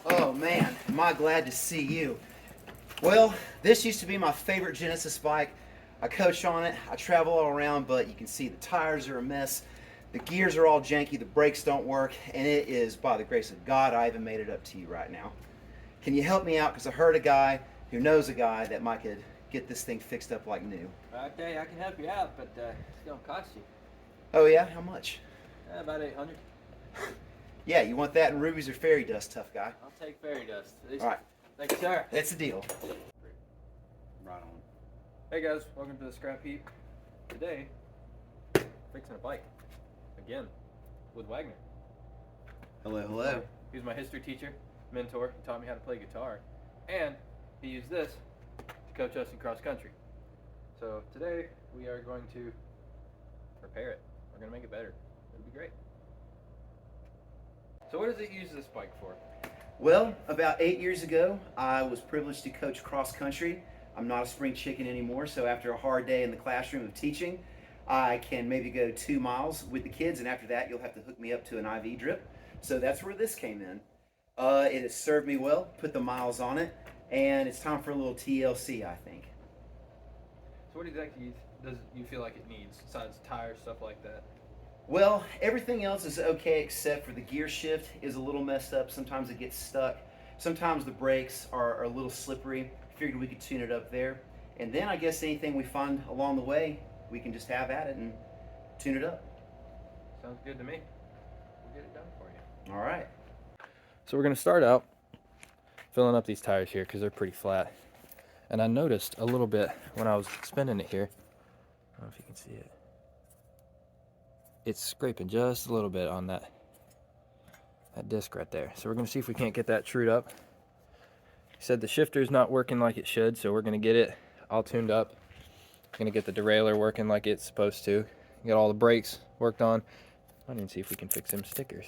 Oh man, am I glad to see you. Well, this used to be my favorite Genesis bike. I coach on it, I travel all around, but you can see the tires are a mess, the gears are all janky, the brakes don't work, and it is, by the grace of God, I even made it up to you right now. Can you help me out? Because I heard a guy who knows a guy that might could get this thing fixed up like new. Okay, I can help you out, but it's gonna cost you. Oh yeah? How much? About 800. Yeah, you want that in rubies or fairy dust, tough guy? I'll take fairy dust. All right. Thank you, sir. That's the deal. Right on. Hey guys, welcome to the Scrap Heap. Today, fixing a bike again with Wagner. Hello, hello. He was my history teacher, mentor. He taught me how to play guitar, and he used this to coach us in cross country. So today we are going to repair it. We're gonna make it better. It'll be great. So what does it use this bike for? Well, about 8 years ago, I was privileged to coach cross country. I'm not a spring chicken anymore, so after a hard day in the classroom of teaching, I can maybe go 2 miles with the kids, and after that, you'll have to hook me up to an IV drip. So that's where this came in. It has served me well, put the miles on it, and it's time for a little TLC, I think. So what exactly does you feel like it needs, besides tires, stuff like that? Well, everything else is okay except for the gear shift is a little messed up. Sometimes it gets stuck. Sometimes the brakes are a little slippery. Figured we could tune it up there. And then I guess anything we find along the way, we can just have at it and tune it up. Sounds good to me. We'll get it done for you. All right. So we're gonna start out filling up these tires here because they're pretty flat. And I noticed a little bit when I was spinning it here. I don't know if you can see it. It's scraping just a little bit on that disc right there. So we're gonna see if we can't get that trued up. He said the shifter's not working like it should, so we're gonna get it all tuned up. Gonna get the derailleur working like it's supposed to. Get all the brakes worked on. I need to see if we can fix them stickers.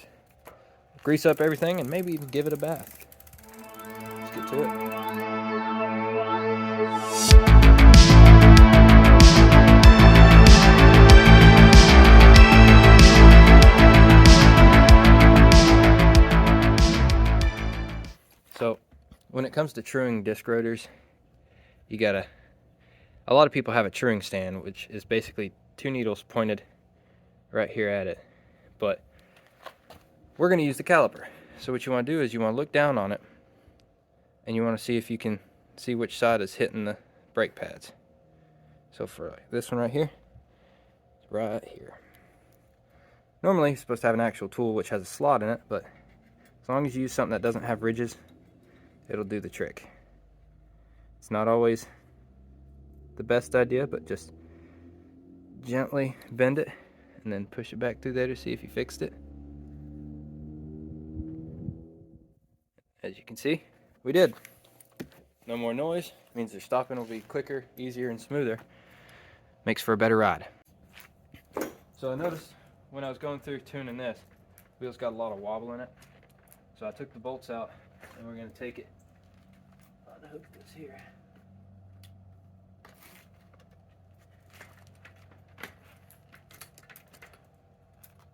Grease up everything and maybe even give it a bath. Let's get to it. So, when it comes to truing disc rotors, you gotta, a lot of people have a truing stand, which is basically 2 needles pointed right here at it. But we're gonna use the caliper. So what you wanna do is you wanna look down on it and you wanna see if you can see which side is hitting the brake pads. So for this one right here, it's right here. Normally, you're supposed to have an actual tool which has a slot in it, but as long as you use something that doesn't have ridges, it'll do the trick. It's not always the best idea, but just gently bend it and then push it back through there to see if you fixed it. As you can see, we did. No more noise, means their stopping will be quicker, easier, and smoother. Makes for a better ride. So I noticed when I was going through tuning this, the wheel's got a lot of wobble in it. So I took the bolts out and we're gonna take it. The hook goes here.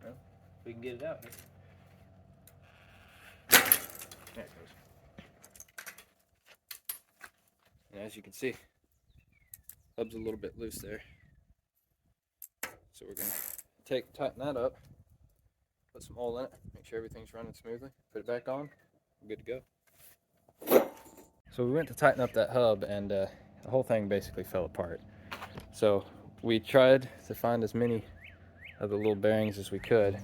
Well, we can get it out here. There it goes. And as you can see, hub's a little bit loose there. So we're gonna tighten that up, put some oil in it, make sure everything's running smoothly, put it back on, we're good to go. So we went to tighten up that hub and the whole thing basically fell apart. So we tried to find as many of the little bearings as we could,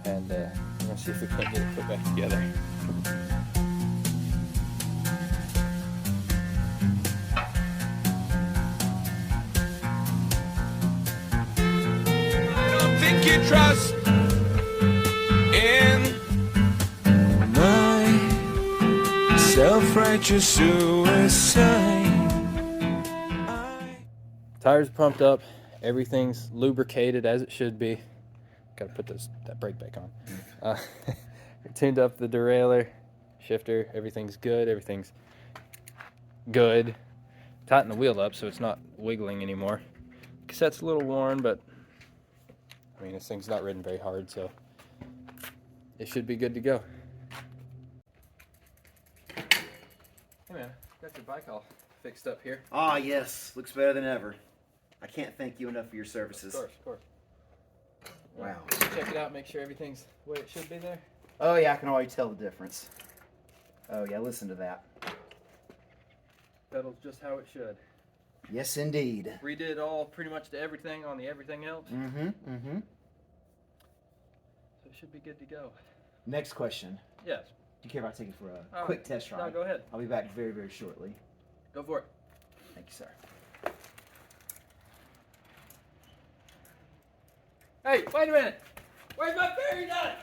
and we're gonna see if we can't get it put back together. I don't think you trust in my self-righteous suicide. Tires pumped up, everything's lubricated as it should be. Gotta put that brake back on. Tuned up the derailleur, shifter, everything's good, everything's good. Tighten the wheel up so it's not wiggling anymore. Cassette's a little worn, but I mean, this thing's not ridden very hard, so it should be good to go. bike all fixed up here. Ah, yes. Looks better than ever. I can't thank you enough for your Of services. course. Wow. Check it out, make sure everything's the way it should be there. Oh, yeah, I can already tell the difference. Oh, yeah, listen to that. Pedals just how it should. Yes, indeed. Redid all pretty much to everything on the everything else. Mm-hmm. So it should be good to go. Next question. Yes. Do you care if I take you for a Oh, quick test No, drive? go ahead. I'll be back very, very shortly. Go for it. Thank you, sir. Hey, wait a minute. Where's my fairy done?